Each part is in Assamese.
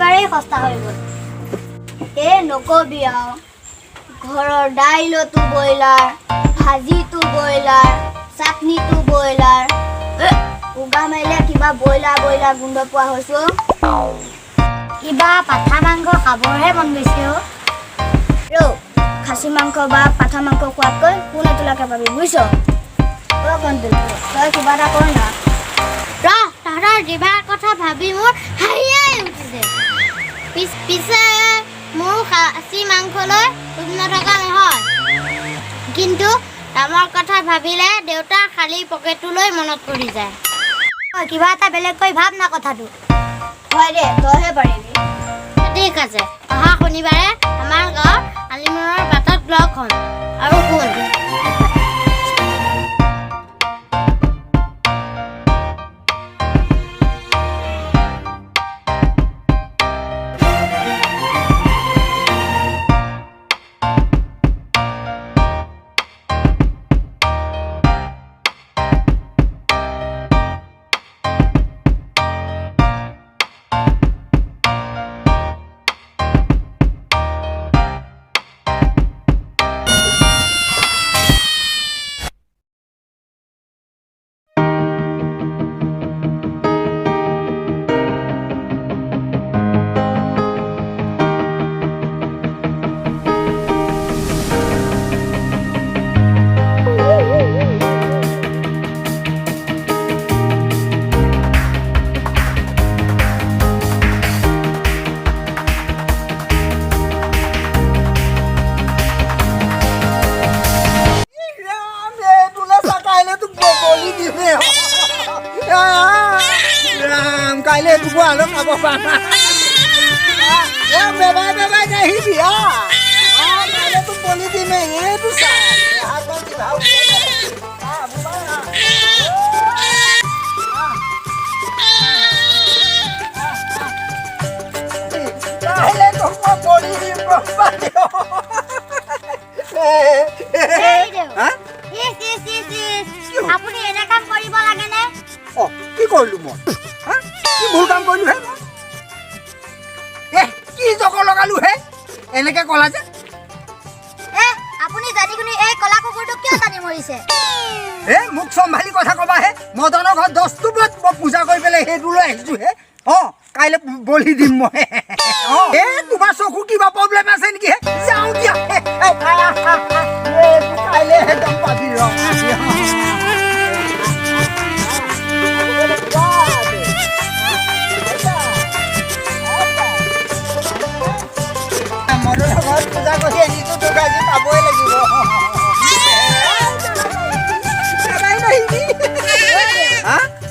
একেবাৰেই সস্তা হৈ গ'ল নকবি আৰু ঘৰৰ দাইলতো ব্ৰইলাৰ ভাজিটো ব্ৰইলাৰ চাটনিটো ব্ৰইলাৰ উগা মাৰিলে কিবা ব্ৰইলাৰ গোন্ধ পোৱা হৈছো কিবা পাঠা মাংস খাবৰহে মন গৈছে খাচী মাংস বা পাঠা মাংস খোৱাতকৈ কোন এটোলাকে পাবি বুজিছ তই কিবা এটা কৰ না তহঁতৰ জিভাৰ কথা ভাবি মোৰ হাঁহিয়াই উঠিছে পিছে মোৰ খাচী মাংসলৈ লোভ নথকা নহয় কিন্তু দামৰ কথা ভাবিলে দেউতাৰ খালী পকেটটোলৈ মনত পৰি যায় কিবা এটা বেলেগকৈ ভাব না কথাটো হয় দে তইহে পাৰিবি ঠিক আছে অহা শনিবাৰে আমাৰ গাঁৱৰ আলিমূৰৰ বাটত লগ হ'ম আৰু শুন কাইলে দুগো আলু খাব পাৰা বেবাই নাহি দিয়া কাইলে তোক বলি দিম এইটো কাইলে তোক মই বলি দিম আপুনি এনে কাম কৰিব লাগে নে কি কৰিলো মই কি ভুল কাম কৰিলো হে কি জগৰ লগালো হে এনেকে কলা যে আপুনি জানি শুনি এই কলা কুকুৰটো কিয় টানি মৰিছে মোক চম্ভালি কথা কবা হে মদনৰ ঘৰত 10টো বত পূজা কৰি পেলাই সেইটো লৈ আহিছো হে কাইলে বলি দিম মই তোমাৰ চকু কিবা প্ৰব্লেম আছে নেকি যাওঁ দিয়া কাইলে একদম পাবি পূজা কৰি আনিছো তোক আজি পাবই লাগিব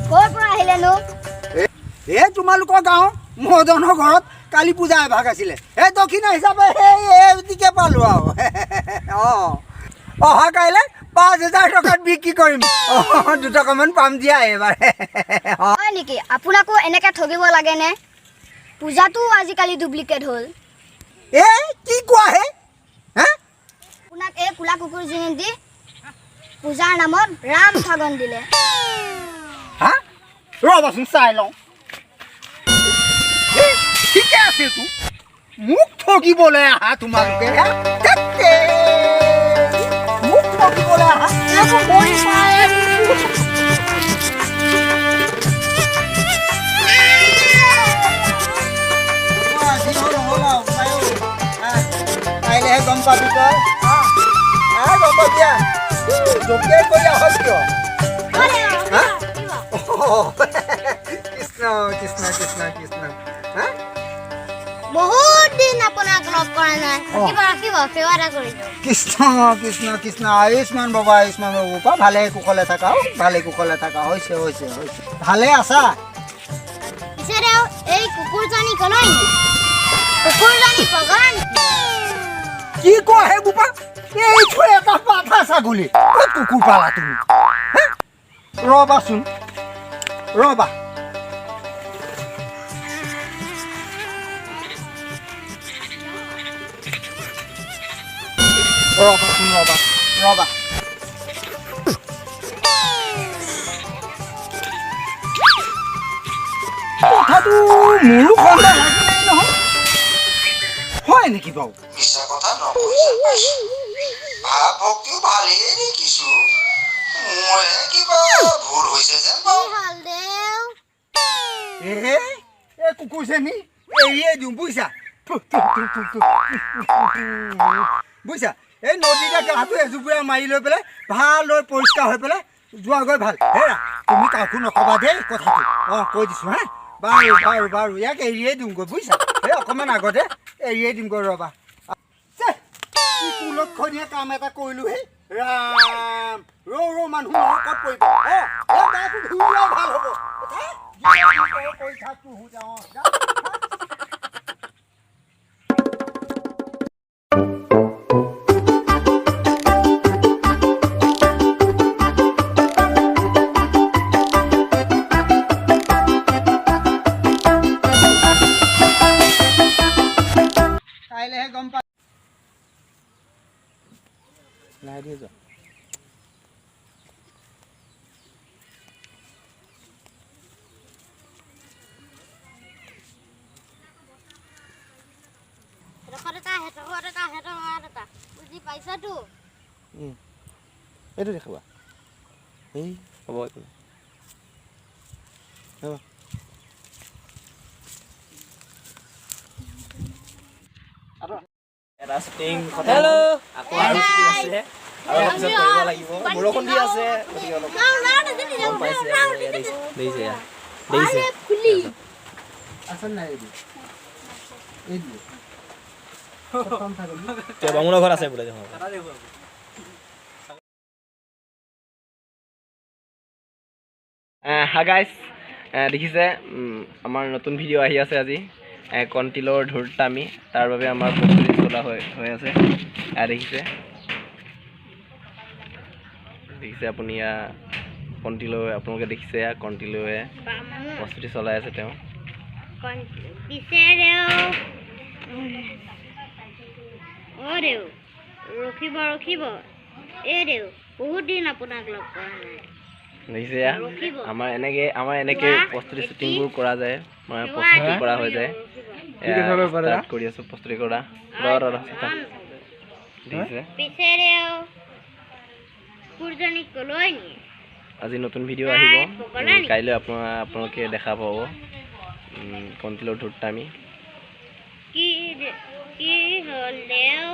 ক'ৰ পৰা আহিলেনো তোমালোকৰ গাঁও মদনৰ ঘৰত কালি পূজা এভাগ আছিলে দক্ষিণা হিচাপে এইটিকে পালো আৰু অহা কাইলৈ 5,000 টকাত বিক্ৰী কৰিম 2 টকামান পাম দিয়া এইবাৰ হয় নেকি আপোনাকো এনেকে ঠগিব লাগে নে পূজাটো আজিকালি ডুপ্লিকেট হ'ল কি কোৱা হে আপোনাক এই কোলা কুকুৰজনী দি পূজাৰ নামত ৰাম ঠগন দিলে ৰ'বাচোন চাই লওঁ ঠিকে আছে তো মোক ঠগিবলৈ আহা তোমালোকে মোক ঠগিবলৈ আহা কাইলেহে গম পাবি তই গম পাবি জপিয়াই কৰি আহ কিয় কৃষ্ণ কৃষ্ণ কৃষ্ণ কৃষ্ণ বহুত দিন আপোনাক লগ কৰা নাই ৰাখিব সেৱা এটা কৰি কৃষ্ণ কৃষ্ণ কৃষ্ণ আয়ুষ্মান বাবা ভালে কুশলে থাকা হৈছে ভালে আছা পিছে এই কুকুৰজনী কলৈ কুকুৰজনী পগলা কি কোৱা হে বোপা এইটো এটা পাঠা ছাগলী কুকুৰ পালা তুমি ৰ'বাচোন ৰ'বা ৰ'বা কথাটো মোৰো সন্দেহ লাগিলেই নহয় নেকি বাৰু মিছা কথা নকৈছা পাইছো ভাৱ ভক্তিও ভালেই দেখিছো মোৰহে কিবা ভুল হৈছে যেন কি পাওঁ হ'ল দেউ এই কুকুৰ চেনি এৰিয়ে দিওঁ বুজিছা বুজিছা এই নদীতে গাটো এজুপুৰা মাৰি লৈ পেলাই ভালদৰে পৰিষ্কাৰ হৈ পেলাই যোৱাগৈ ভাল হেৰা তুমি কাকো নকবা দেই কথাটো কৈ দিছোঁ হা বাৰু ইয়াক এৰিয়ে দিওঁগৈ বুজিছা এই অকণমান আগতে এৰিয়ে দিমগৈ ৰ'বা কুলক্ষণীয় কাম এটা কৰিলোঁ হে ৰাম ৰৌ মানুহ ক'ত পৰিব ভাল হ'ব কাইলৈহে গম পাম লাহে দিয়ে যোৱা বুজি পাইছাতো এইটো দেখাবা এই হ'ব একো নাই হ'ব এটা শ্বুটিং কথা আকৌ আৰু শ্বুটিং আছে আৰু অলপ পিছত কৰিব লাগিব বৰষুণ দি আছে গতিকে অলপ গম পাইছে দেখিছে আচল নাই বামুণৰ ঘৰত আছে বোলে হা গাইজ দেখিছে আমাৰ নতুন ভিডিঅ' আহি আছে আজি কণ্টিলৰ ধূৰ্তামি তাৰ বাবে আমাৰ প্ৰস্তুতি চলা হৈ আছে দেখিছে আপুনি কণ্টিলৈ আপোনালোকে দেখিছে কণ্টিলৈ প্ৰস্তুতি চলাই আছে তেওঁ ৰখিব এই দেউ বহুত দিন আপোনাক লগ কৰা নাই দেখিছে আমাৰ এনেকে প্ৰস্তুতি শ্বুটিংবোৰ কৰা যায় মানে প্ৰস্তুতি কৰা হৈ যায় ষ্টাৰ্ট কৰি আছো প্ৰস্তুতি কৰা দেখিছে আজি নতুন ভিডিঅ' আহিব কাইলৈ আপোনালোকে দেখা পাব কণ্টিলৰ ধূৰ্তামি কি হ'ল দেউ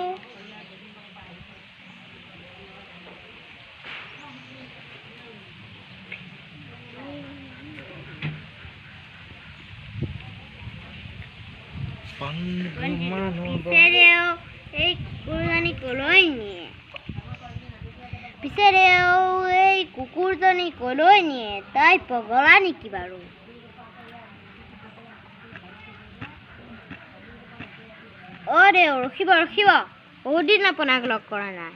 এই কুকুৰজনী কলৈ নিয়ে এই কুকুৰজনী কলৈ নিয়ে তাই পগলা নেকি বাৰু দেউ ৰখিব বহুত দিন আপোনাক লগ কৰা নাই